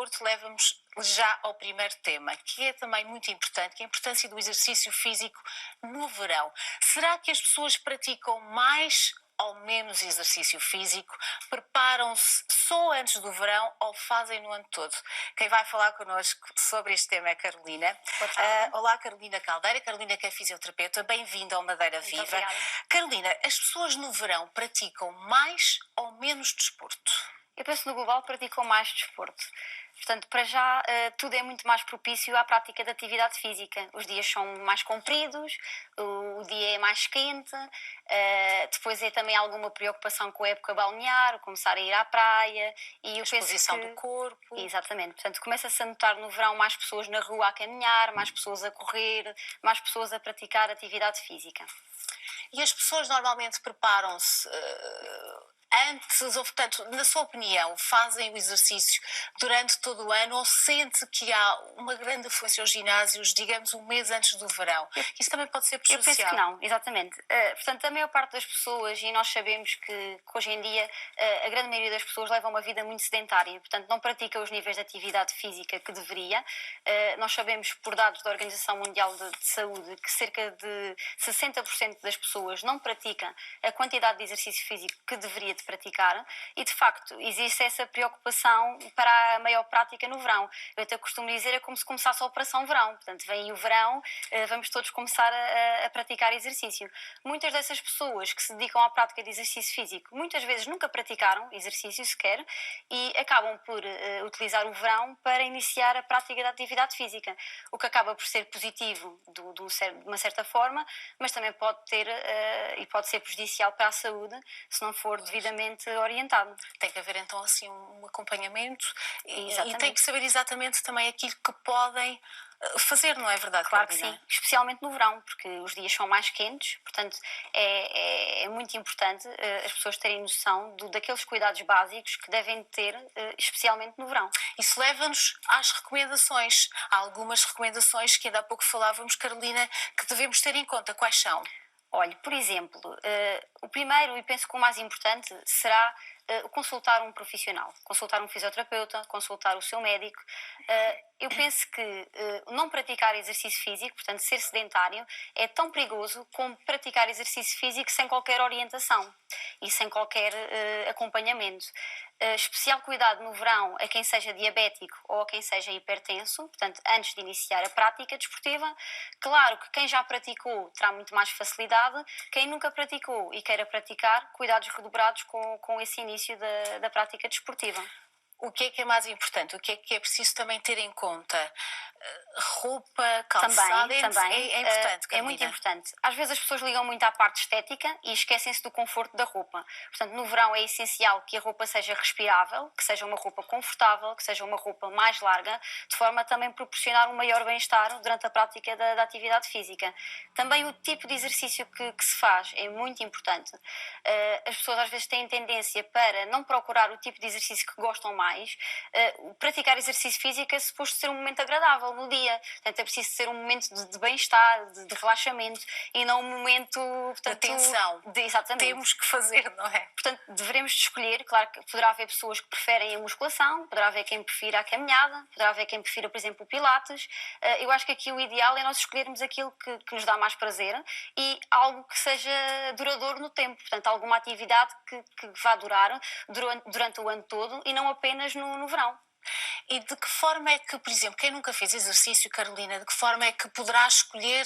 desporto leva-nos já ao primeiro tema, que é também muito importante, que é a importância do exercício físico no verão. Será que as pessoas praticam mais ou menos exercício físico? Preparam-se só antes do verão ou fazem no ano todo? Quem vai falar connosco sobre este tema é a Carolina. Olá, Carolina Caldeira. Carolina, que é fisioterapeuta. Bem-vinda ao Madeira Viva. Obrigada. Carolina, as pessoas no verão praticam mais ou menos desporto? Eu penso no global praticam mais desporto. Portanto, para já, tudo é muito mais propício à prática de atividade física. Os dias são mais compridos, o dia é mais quente, depois é também alguma preocupação com a época balnear, começar a ir à praia. E eu Exposição penso que... do corpo. Exatamente. Portanto, começa-se a notar no verão mais pessoas na rua a caminhar, mais pessoas a correr, mais pessoas a praticar atividade física. E as pessoas normalmente preparam-se antes, ou portanto, na sua opinião, fazem o exercício durante todo o ano ou sente que há uma grande afluência aos ginásios, digamos, um mês antes do verão? Isso também pode ser prejudicial. Eu penso que não, exatamente. Portanto, a maior parte das pessoas, e nós sabemos que hoje em dia a grande maioria das pessoas leva uma vida muito sedentária, portanto não pratica os níveis de atividade física que deveria. Nós sabemos, por dados da Organização Mundial de Saúde, que cerca de 60% das pessoas não praticam a quantidade de exercício físico que deveria de praticar e, de facto, existe essa preocupação para a maior prática no verão. Eu até costumo dizer, é como se começasse a Operação Verão. Portanto, vem o verão, vamos todos começar a praticar exercício. Muitas dessas pessoas que se dedicam à prática de exercício físico, muitas vezes nunca praticaram exercício sequer e acabam por utilizar o verão para iniciar a prática da atividade física, o que acaba por ser positivo de uma certa forma, mas também pode ter e pode ser prejudicial para a saúde se não for devidamente orientado. Tem que haver então assim um acompanhamento e Exatamente. tem que saber exatamente também aquilo que podem fazer, não é verdade, Claro que Carolina? sim, especialmente no verão, porque os dias são mais quentes, portanto é muito importante as pessoas terem noção daqueles cuidados básicos que devem ter, especialmente no verão. Isso leva-nos às recomendações. Há algumas recomendações que ainda há pouco falávamos, Carolina, que devemos ter em conta. Quais são? Olhe, por exemplo, o primeiro e penso que o mais importante será consultar um profissional, consultar um fisioterapeuta, consultar o seu médico. Eu penso que não praticar exercício físico, portanto ser sedentário, é tão perigoso como praticar exercício físico sem qualquer orientação e sem qualquer acompanhamento. Especial cuidado no verão a quem seja diabético ou a quem seja hipertenso, portanto, antes de iniciar a prática desportiva. Claro que quem já praticou terá muito mais facilidade, quem nunca praticou e queira praticar, cuidados redobrados com esse início da prática desportiva. O que é mais importante? O que é preciso também ter em conta? Roupa, calçado, Também. É importante, Carolina. É muito importante. Às vezes as pessoas ligam muito à parte estética e esquecem-se do conforto da roupa. Portanto, no verão é essencial que a roupa seja respirável, que seja uma roupa confortável, que seja uma roupa mais larga, de forma a também proporcionar um maior bem-estar durante a prática da atividade física. Também o tipo de exercício que se faz é muito importante. As pessoas às vezes têm tendência para não procurar o tipo de exercício que gostam mais. Praticar exercício físico é suposto ser um momento agradável no dia. Portanto, é preciso ser um momento de bem-estar, de relaxamento e não um momento, portanto, de tensão. Exatamente. Temos que fazer, não é? Portanto, devemos escolher. Claro que poderá haver pessoas que preferem a musculação, poderá haver quem prefira a caminhada, poderá haver quem prefira, por exemplo, o pilates. Eu acho que aqui o ideal é nós escolhermos aquilo que nos dá mais prazer e algo que seja duradouro no tempo. Portanto, alguma atividade que vá durar durante o ano todo e não apenas no verão. E de que forma é que, por exemplo, quem nunca fez exercício, Carolina, de que forma é que poderá escolher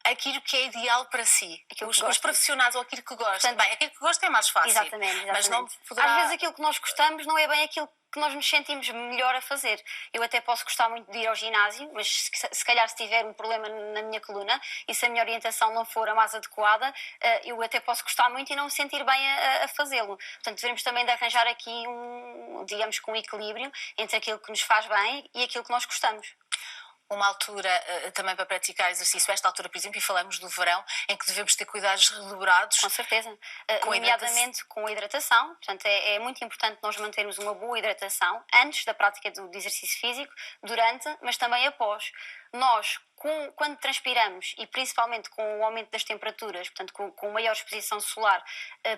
aquilo que é ideal para si? Os profissionais ou aquilo que gosta? Bem, aquilo que gosta é mais fácil. Exatamente. Mas não poderá... Às vezes aquilo que nós gostamos não é bem aquilo que nós nos sentimos melhor a fazer. Eu até posso gostar muito de ir ao ginásio, mas se calhar se tiver um problema na minha coluna e se a minha orientação não for a mais adequada, eu até posso gostar muito e não me sentir bem a fazê-lo. Portanto, devemos também de arranjar aqui digamos que um equilíbrio entre aquilo que nos faz bem e aquilo que nós gostamos. Uma altura também para praticar exercício, esta altura, por exemplo, e falamos do verão, em que devemos ter cuidados redobrados. Com certeza. Nomeadamente com a hidratação. Portanto, é muito importante nós mantermos uma boa hidratação antes da prática do exercício físico, durante, mas também após. Nós, Quando transpiramos e principalmente com o aumento das temperaturas, portanto com maior exposição solar,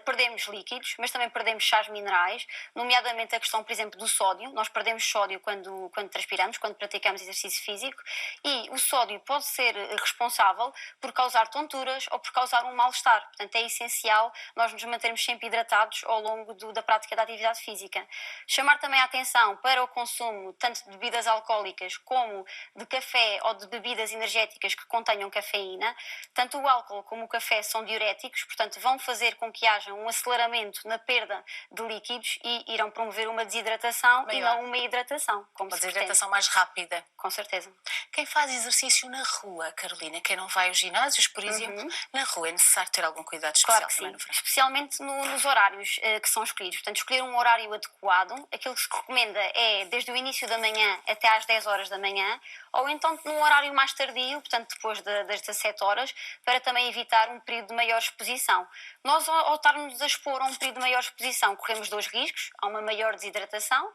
perdemos líquidos, mas também perdemos sais minerais, nomeadamente a questão, por exemplo, do sódio. Nós perdemos sódio quando transpiramos, quando praticamos exercício físico, e o sódio pode ser responsável por causar tonturas ou por causar um mal-estar. Portanto, é essencial nós nos mantermos sempre hidratados ao longo da prática da atividade física. Chamar também a atenção para o consumo tanto de bebidas alcoólicas como de café ou de bebidas energéticas que contenham cafeína. Tanto o álcool como o café são diuréticos, portanto vão fazer com que haja um aceleramento na perda de líquidos e irão promover uma desidratação e não uma hidratação, como uma se desidratação pretende. mais rápida. Com certeza. Quem faz exercício na rua, Carolina, quem não vai aos ginásios, por exemplo, na rua é necessário ter algum cuidado especial Claro que também sim, no verão. especialmente nos horários que são escolhidos. Portanto, escolher um horário adequado, aquilo que se recomenda é desde o início da manhã até às 10 horas da manhã, ou então num horário mais tardio, portanto depois das 17 horas, para também evitar um período de maior exposição. Nós, ao estarmos a expor a um período de maior exposição, corremos dois riscos: há uma maior desidratação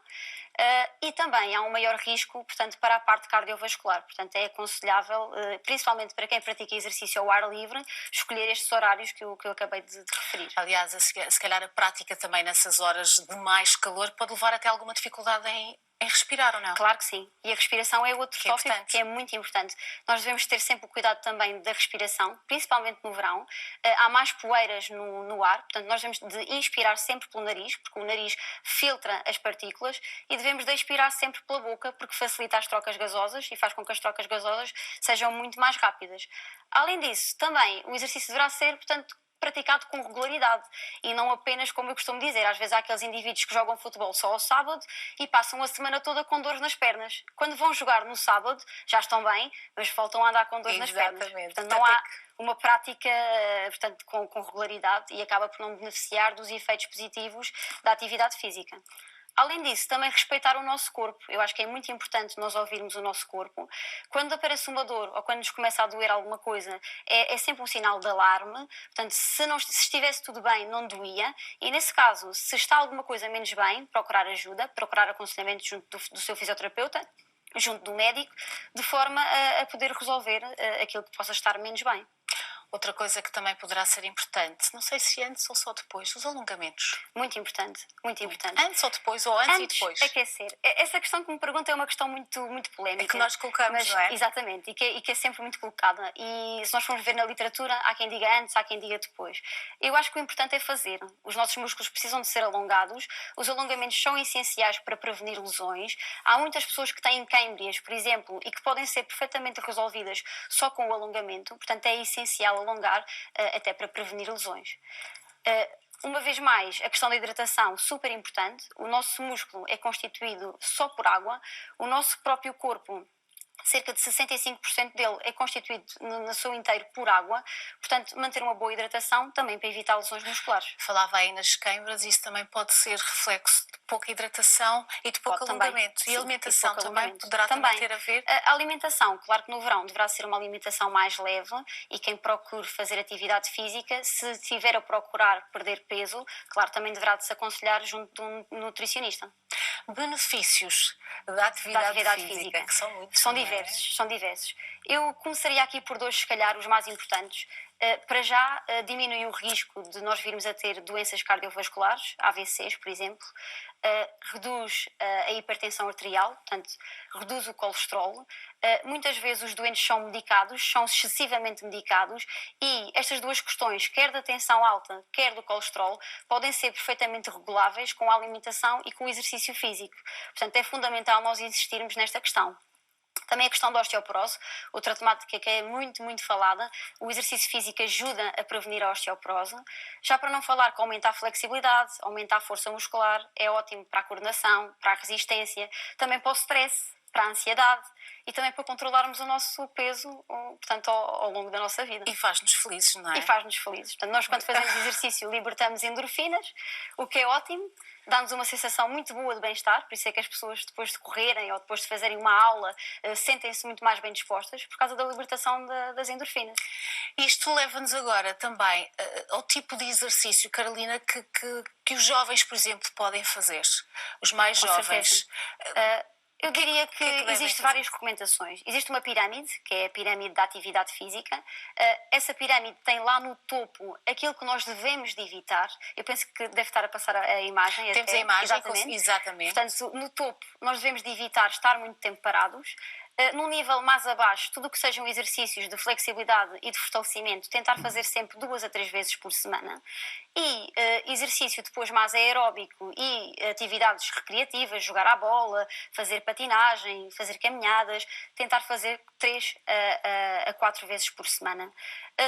e também há um maior risco, portanto, para a parte cardiovascular. Portanto, é aconselhável, principalmente para quem pratica exercício ao ar livre, escolher estes horários que eu acabei de referir. Aliás, se calhar a prática também nessas horas de mais calor pode levar até alguma dificuldade em respirar, ou não? Claro que sim. E a respiração é outro tópico importante. que é muito importante. Nós devemos ter sempre o cuidado também da respiração, principalmente no verão. Há mais poeiras no ar, portanto nós devemos de inspirar sempre pelo nariz, porque o nariz filtra as partículas, e devemos de expirar sempre pela boca, porque facilita as trocas gasosas e faz com que as trocas gasosas sejam muito mais rápidas. Além disso, também o exercício deverá ser, portanto, praticado com regularidade e não apenas, como eu costumo dizer, às vezes há aqueles indivíduos que jogam futebol só ao sábado e passam a semana toda com dores nas pernas. Quando vão jogar no sábado já estão bem, mas voltam a andar com dores nas pernas. Portanto, não há uma prática, portanto, com regularidade, e acaba por não beneficiar dos efeitos positivos da atividade física. Além disso, também respeitar o nosso corpo. Eu acho que é muito importante nós ouvirmos o nosso corpo. Quando aparece uma dor ou quando nos começa a doer alguma coisa, é sempre um sinal de alarme. Portanto, se estivesse tudo bem, não doía. E nesse caso, se está alguma coisa menos bem, procurar ajuda, procurar aconselhamento junto do seu fisioterapeuta, junto do médico, de forma a poder resolver aquilo que possa estar menos bem. Outra coisa que também poderá ser importante, não sei se antes ou só depois, os alongamentos. Muito importante, muito importante. Antes ou depois, ou antes e depois? Aquecer. Essa questão que me pergunta é uma questão muito, muito polémica. É que nós colocamos, não é? Exatamente, e que é sempre muito colocada. E se nós formos ver na literatura, há quem diga antes, há quem diga depois. Eu acho que o importante é fazer. Os nossos músculos precisam de ser alongados, os alongamentos são essenciais para prevenir lesões. Há muitas pessoas que têm câimbras, por exemplo, e que podem ser perfeitamente resolvidas só com o alongamento. Portanto, é essencial alongar até para prevenir lesões. Uma vez mais, a questão da hidratação, super importante. O nosso músculo é constituído só por água. O nosso próprio corpo, cerca de 65% dele é constituído no seu inteiro por água. Portanto, manter uma boa hidratação também para evitar lesões musculares. Falava aí nas câimbras, isso também pode ser reflexo de pouca hidratação e de pouco alongamento. Sim, e a alimentação também poderá também ter a ver? A alimentação, claro que no verão deverá ser uma alimentação mais leve, e quem procure fazer atividade física, se estiver a procurar perder peso, claro, também deverá desaconselhar junto de um nutricionista. Benefícios da atividade física, que são muitos. São diversos. Eu começaria aqui por dois, se calhar, os mais importantes. Para já, diminui o risco de nós virmos a ter doenças cardiovasculares, AVCs, por exemplo. Reduz a hipertensão arterial, portanto, reduz o colesterol. Muitas vezes os doentes são medicados, são excessivamente medicados, e estas duas questões, quer da tensão alta, quer do colesterol, podem ser perfeitamente reguláveis com a alimentação e com o exercício físico. Portanto, é fundamental nós insistirmos nesta questão. Também a questão da osteoporose, outra temática que é muito, muito falada. O exercício físico ajuda a prevenir a osteoporose. Já para não falar que aumenta a flexibilidade, aumenta a força muscular, é ótimo para a coordenação, para a resistência, também para o stress, para a ansiedade e também para controlarmos o nosso peso, portanto, ao longo da nossa vida. E faz-nos felizes, não é? E faz-nos felizes. Portanto, nós quando fazemos exercício libertamos endorfinas, o que é ótimo, dá-nos uma sensação muito boa de bem-estar, por isso é que as pessoas depois de correrem ou depois de fazerem uma aula sentem-se muito mais bem dispostas por causa da libertação das endorfinas. Isto leva-nos agora também ao tipo de exercício, Carolina, que os jovens, por exemplo, podem fazer. Os mais jovens. Eu diria que devem existem fazer? várias recomendações. Existe uma pirâmide, que é a pirâmide da atividade física. Essa pirâmide tem lá no topo aquilo que nós devemos de evitar. Eu penso que deve estar a passar a imagem. Temos até, a imagem, exatamente. exatamente. Portanto, no topo, nós devemos de evitar estar muito tempo parados. Num nível mais abaixo, tudo o que sejam exercícios de flexibilidade e de fortalecimento, tentar fazer sempre 2 a 3 vezes por semana. E exercício depois mais aeróbico e atividades recreativas, jogar à bola, fazer patinagem, fazer caminhadas, tentar fazer 3 a 4 vezes por semana.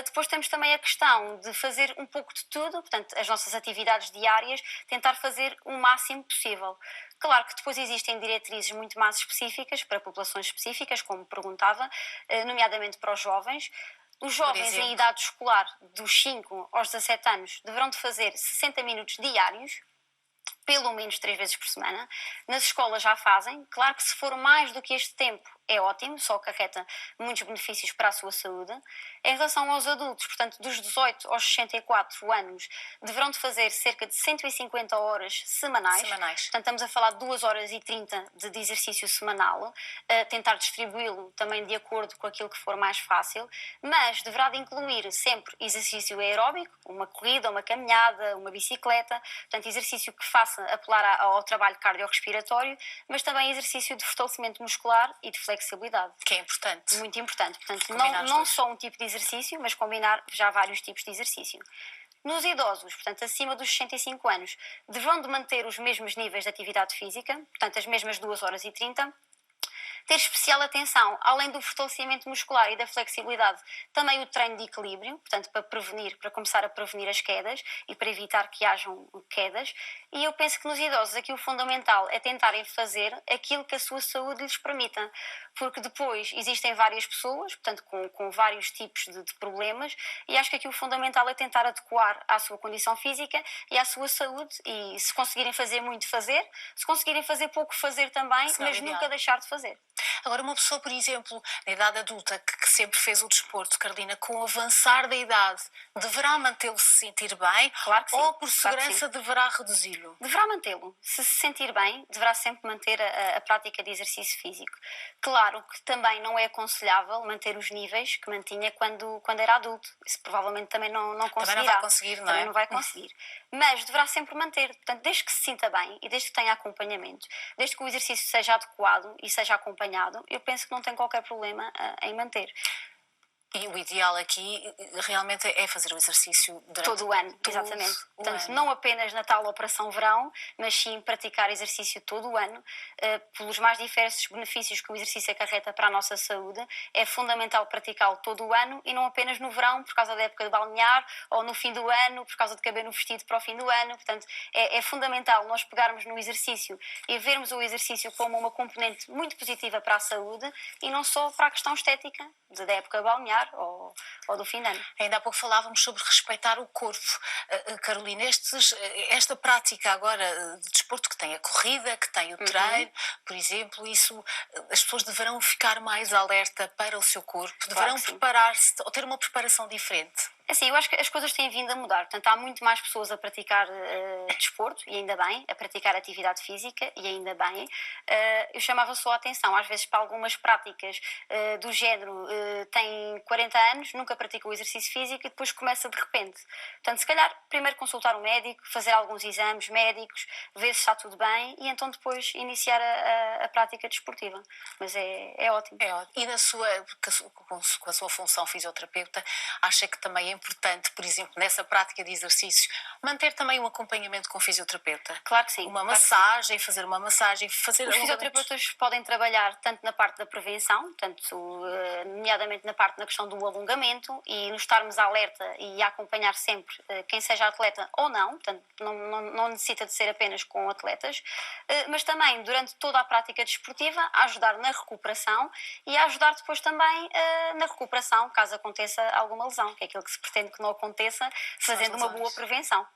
Depois temos também a questão de fazer um pouco de tudo, portanto, as nossas atividades diárias, tentar fazer o máximo possível. Claro que depois existem diretrizes muito mais específicas para populações específicas, como perguntava, nomeadamente para os jovens. Os jovens em idade escolar, dos 5 aos 17 anos, deverão de fazer 60 minutos diários, pelo menos 3 vezes por semana. Nas escolas já fazem. Claro que se for mais do que este tempo é ótimo, só acarreta muitos benefícios para a sua saúde. Em relação aos adultos, portanto, dos 18 aos 64 anos, deverão de fazer cerca de 150 horas semanais. Portanto, estamos a falar de 2 horas e 30 de exercício semanal. Tentar distribuí-lo também de acordo com aquilo que for mais fácil, mas deverá de incluir sempre exercício aeróbico, uma corrida, uma caminhada, uma bicicleta, portanto, exercício que faça apelar ao trabalho cardiorrespiratório, mas também exercício de fortalecimento muscular e de flexibilidade. Que é importante. Muito importante. Portanto, Combinar não só um tipo de exercício, mas combinar já vários tipos de exercício. Nos idosos, portanto, acima dos 65 anos, deverão de manter os mesmos níveis de atividade física, portanto, as mesmas 2 horas e 30. Ter especial atenção, além do fortalecimento muscular e da flexibilidade, também o treino de equilíbrio, portanto, para começar a prevenir as quedas e para evitar que hajam quedas. E eu penso que nos idosos aqui o fundamental é tentarem fazer aquilo que a sua saúde lhes permita, porque depois existem várias pessoas, portanto, com vários tipos de problemas, e acho que aqui o fundamental é tentar adequar à sua condição física e à sua saúde, e se conseguirem fazer muito, fazer, se conseguirem fazer pouco, fazer também, mas nunca deixar de fazer. Agora, uma pessoa, por exemplo, na idade adulta, que sempre fez o desporto, Carolina, com o avançar da idade, deverá mantê-lo-se sentir bem? Claro que sim. Ou, por segurança, deverá reduzi-lo? Deverá mantê-lo. Se sentir bem, deverá sempre manter a prática de exercício físico. Claro que também não é aconselhável manter os níveis que mantinha quando era adulto. Isso provavelmente também não conseguirá. Também não vai conseguir, não é? Também não vai conseguir. Mas deverá sempre manter. Portanto, desde que se sinta bem e desde que tenha acompanhamento, desde que o exercício seja adequado e seja acompanhado, eu penso que não tem qualquer problema em manter. E o ideal aqui realmente é fazer o exercício durante todo o ano, exatamente. Portanto, não apenas na tal operação verão, mas sim praticar exercício todo o ano, pelos mais diversos benefícios que o exercício acarreta para a nossa saúde. É fundamental praticá-lo todo o ano e não apenas no verão, por causa da época de balnear, ou no fim do ano, por causa de caber no vestido para o fim do ano. Portanto, é fundamental nós pegarmos no exercício e vermos o exercício como uma componente muito positiva para a saúde e não só para a questão estética da época balnear ou do fim de ano. Ainda há pouco falávamos sobre respeitar o corpo. Carolina, esta prática agora de desporto que tem a corrida, que tem o treino, por exemplo, isso as pessoas deverão ficar mais alerta para o seu corpo, deverão preparar-se ou ter uma preparação diferente. Assim, eu acho que as coisas têm vindo a mudar. Portanto, há muito mais pessoas a praticar desporto, e ainda bem, a praticar atividade física, e ainda bem. Eu chamava só a atenção, às vezes, para algumas práticas do género, tem 40 anos, nunca praticou exercício físico e depois começa de repente. Portanto, se calhar, primeiro consultar um médico, fazer alguns exames médicos, ver se está tudo bem e então depois iniciar a prática desportiva. Mas é ótimo. É ótimo. E com a sua função fisioterapeuta, acha que também é importante, por exemplo, nessa prática de exercício, manter também um acompanhamento com o fisioterapeuta? Claro que sim. Uma massagem, fazer uma massagem, fazer... Os fisioterapeutas podem trabalhar tanto na parte da prevenção, tanto nomeadamente na questão do alongamento e nos estarmos alerta e a acompanhar sempre quem seja atleta ou não, portanto não necessita de ser apenas com atletas, mas também durante toda a prática desportiva a ajudar na recuperação e a ajudar depois também na recuperação caso aconteça alguma lesão, que é aquilo que se pretende que não aconteça, fazendo uma boa prevenção.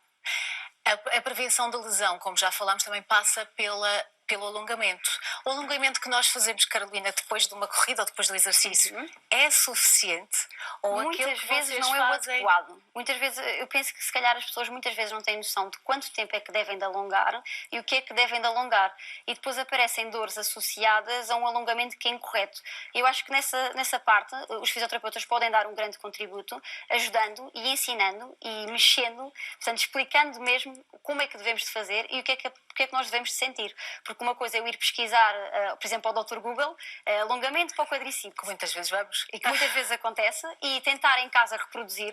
A prevenção da lesão, como já falámos, também passa pelo alongamento. O alongamento que nós fazemos, Carolina, depois de uma corrida ou depois do exercício, é suficiente? Ou aquilo muitas que vezes vocês não é o fazem. adequado. Muitas vezes, eu penso que se calhar as pessoas muitas vezes não têm noção de quanto tempo é que devem de alongar e o que é que devem de alongar. E depois aparecem dores associadas a um alongamento que é incorreto. Eu acho que nessa parte os fisioterapeutas podem dar um grande contributo, ajudando e ensinando e mexendo, portanto explicando mesmo como é que devemos de fazer e o que é que nós devemos de sentir. Porque uma coisa é eu ir pesquisar, por exemplo, ao Dr. Google, alongamento para o quadricípio. Que muitas vezes vamos. E que muitas vezes acontece, e tentar em casa reproduzir,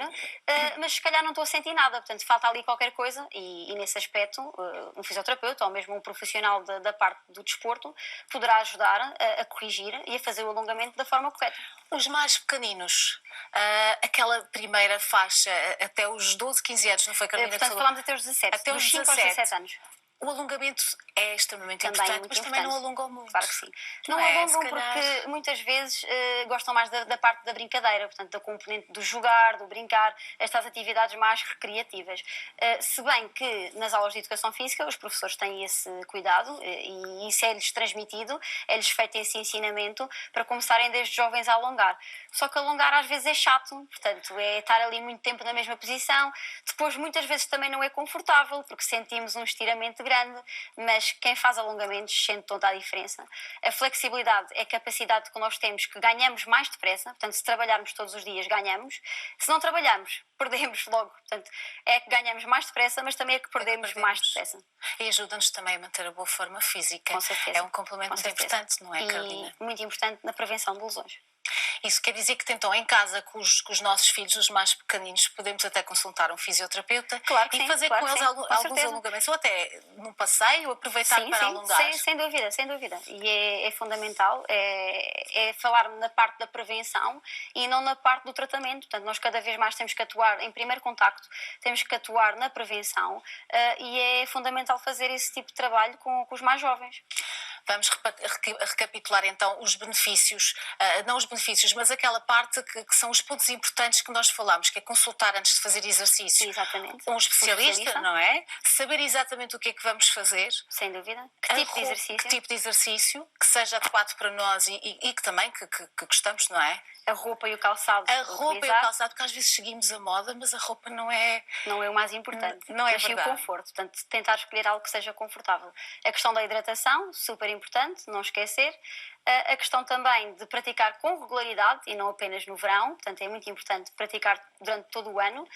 mas se calhar não estou a sentir nada, portanto falta ali qualquer coisa e nesse aspecto um fisioterapeuta ou mesmo um profissional da parte do desporto poderá ajudar a corrigir e a fazer o alongamento da forma correta. Os mais pequeninos, aquela primeira faixa até os 12, 15 anos, não foi, Carolina? Portanto falamos até os 17, Até os dos 5 aos 17. 17 anos. O alongamento é extremamente Também importante, é muito mas importante. também não alongam muito. Claro que sim. Não é? alongam porque muitas vezes gostam mais da parte da brincadeira, portanto, da componente do jogar, do brincar, estas atividades mais recreativas. Se bem que nas aulas de educação física os professores têm esse cuidado e isso é-lhes transmitido, é-lhes feito esse ensinamento para começarem desde jovens a alongar. Só que alongar às vezes é chato, portanto, é estar ali muito tempo na mesma posição. Depois, muitas vezes também não é confortável, porque sentimos um estiramento grande, mas quem faz alongamentos sente toda a diferença. A flexibilidade é a capacidade que nós temos, que ganhamos mais depressa, portanto, se trabalharmos todos os dias, ganhamos. Se não trabalharmos, perdemos logo. Portanto, é que ganhamos mais depressa, mas também é que perdemos mais depressa. E ajuda-nos também a manter a boa forma física. Com certeza. É um complemento muito importante, não é, Carolina? E muito importante na prevenção de lesões. Isso quer dizer que então em casa com os nossos filhos, os mais pequeninos, podemos até consultar um fisioterapeuta claro que e sim, fazer claro com eles alguns alongamentos, ou até num passeio, aproveitar para alongar. Sem dúvida, sem dúvida. E é fundamental, é falar na parte da prevenção e não na parte do tratamento. Portanto, nós cada vez mais temos que atuar em primeiro contacto, temos que atuar na prevenção e é fundamental fazer esse tipo de trabalho com os mais jovens. Vamos recapitular então os benefícios, não os benefícios, mas aquela parte que são os pontos importantes que nós falamos, que é consultar antes de fazer exercício. Exatamente. Um especialista, não é? Saber exatamente o que é que vamos fazer. Sem dúvida. Que tipo de exercício? Que tipo de exercício, que seja adequado para nós e que também que gostamos, não é? A roupa e o calçado. A roupa e o calçado, porque às vezes seguimos a moda, mas a roupa não é... Não é o mais importante. Não é mas verdade. Sim o conforto. Portanto, tentar escolher algo que seja confortável. A questão da hidratação, super importante, não esquecer. A questão também de praticar com regularidade e não apenas no verão. Portanto, é muito importante praticar durante todo o ano.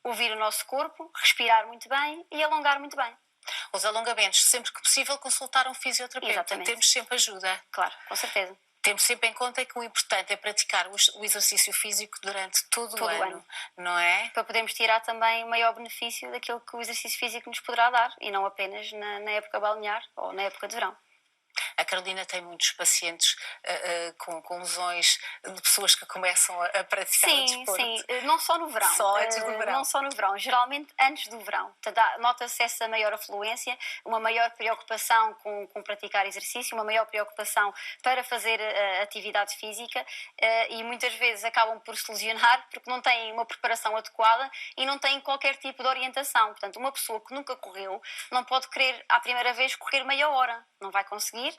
Ouvir o nosso corpo, respirar muito bem e alongar muito bem. Os alongamentos, sempre que possível, consultar um fisioterapeuta. Exatamente. Temos sempre ajuda. Claro, com certeza. Temos sempre em conta que o importante é praticar o exercício físico durante todo o ano, não é? Para podermos tirar também o maior benefício daquilo que o exercício físico nos poderá dar e não apenas na época balnear ou na época de verão. A Carolina tem muitos pacientes com lesões de pessoas que começam a praticar o desporto. Sim, não só no verão. Só antes do verão. Não só no verão, geralmente antes do verão. Nota-se essa maior afluência, uma maior preocupação com praticar exercício, uma maior preocupação para fazer atividade física e muitas vezes acabam por se lesionar porque não têm uma preparação adequada e não têm qualquer tipo de orientação. Portanto, uma pessoa que nunca correu não pode querer, à primeira vez, correr meia hora. Não vai conseguir,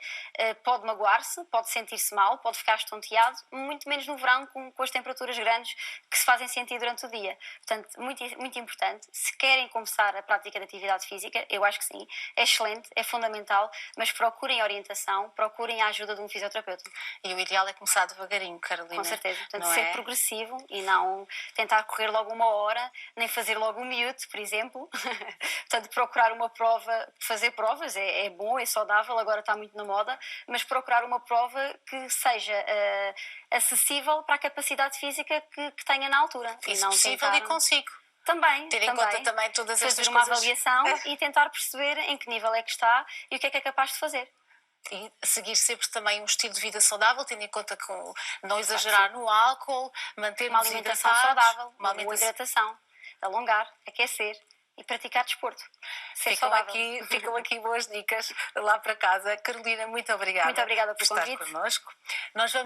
pode magoar-se, pode sentir-se mal, pode ficar estonteado, muito menos no verão com as temperaturas grandes que se fazem sentir durante o dia. Portanto, muito, muito importante, se querem começar a prática de atividade física, eu acho que sim, é excelente, é fundamental, mas procurem orientação, procurem a ajuda de um fisioterapeuta. E o ideal é começar devagarinho, Carolina. Com certeza, portanto, não ser progressivo e não tentar correr logo uma hora, nem fazer logo um mute, por exemplo. Portanto, procurar uma prova, fazer provas é bom, é saudável, agora está muito na moda, mas procurar uma prova que seja acessível para a capacidade física que tenha na altura. E se possível e consigo. Também. Ter em conta também todas estas coisas. Fazer uma avaliação e tentar perceber em que nível é que está e o que é capaz de fazer. E seguir sempre também um estilo de vida saudável, tendo em conta que não exagerar no álcool, manter uma alimentação saudável, uma boa hidratação, alongar, aquecer e praticar desporto. Ficam aqui boas dicas lá para casa. Carolina, muito obrigada. Muito obrigada pelo por convite. estar connosco. Nós vamos